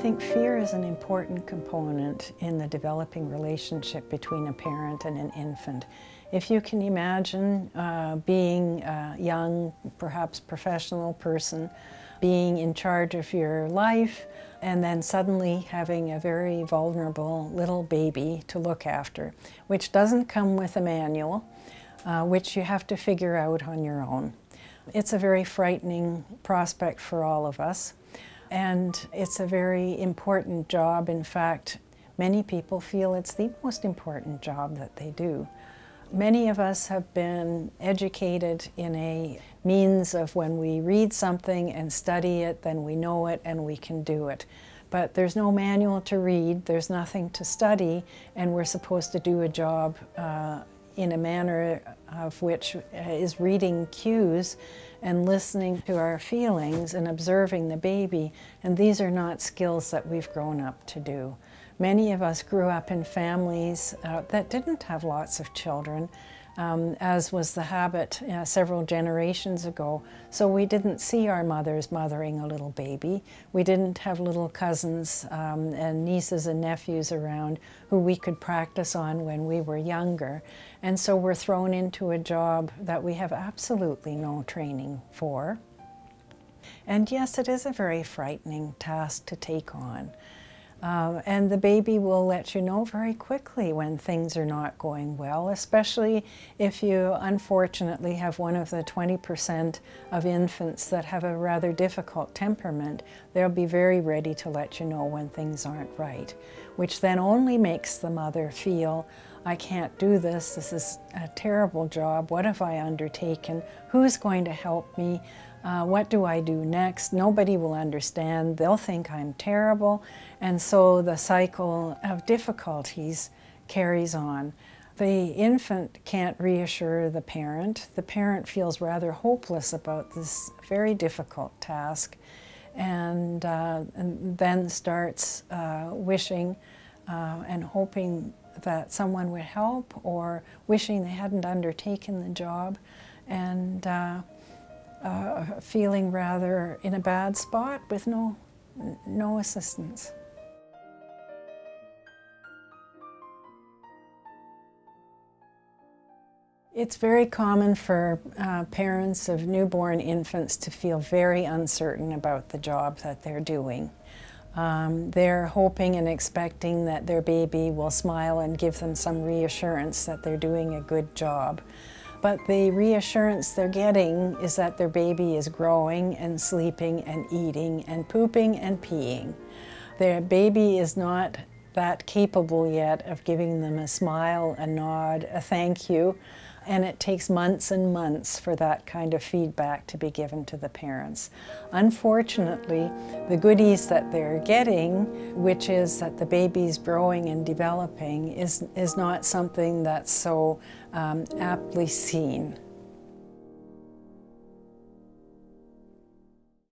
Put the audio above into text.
think fear is an important component in the developing relationship between a parent and an infant. If you can imagine being a young, perhaps professional person, being in charge of your life, and then suddenly having a very vulnerable little baby to look after, which doesn't come with a manual, which you have to figure out on your own. It's a very frightening prospect for all of us. And it's a very important job. In fact, many people feel it's the most important job that they do. Many of us have been educated in a means of when we read something and study it, then we know it and we can do it. But there's no manual to read, there's nothing to study, and we're supposed to do a job in a manner of which is reading cues and listening to our feelings and observing the baby, and these are not skills that we've grown up to do. Many of us grew up in families that didn't have lots of children, as was the habit several generations ago. So we didn't see our mothers mothering a little baby. We didn't have little cousins and nieces and nephews around who we could practice on when we were younger. And so we're thrown into a job that we have absolutely no training for. And yes, it is a very frightening task to take on. And the baby will let you know very quickly when things are not going well, especially if you unfortunately have one of the 20% of infants that have a rather difficult temperament. They'll be very ready to let you know when things aren't right, which then only makes the mother feel, I can't do this, this is a terrible job, what have I undertaken, who's going to help me? What do I do next? Nobody will understand. They'll think I'm terrible. And so the cycle of difficulties carries on. The infant can't reassure the parent. The parent feels rather hopeless about this very difficult task and then starts wishing and hoping that someone would help, or wishing they hadn't undertaken the job, and feeling rather in a bad spot with no assistance. It's very common for parents of newborn infants to feel very uncertain about the job that they're doing. They're hoping and expecting that their baby will smile and give them some reassurance that they're doing a good job. But the reassurance they're getting is that their baby is growing and sleeping and eating and pooping and peeing. Their baby is not that capable yet of giving them a smile, a nod, a thank you, and it takes months and months for that kind of feedback to be given to the parents. Unfortunately, the goodies that they're getting, which is that the baby's growing and developing, is not something that's so aptly seen.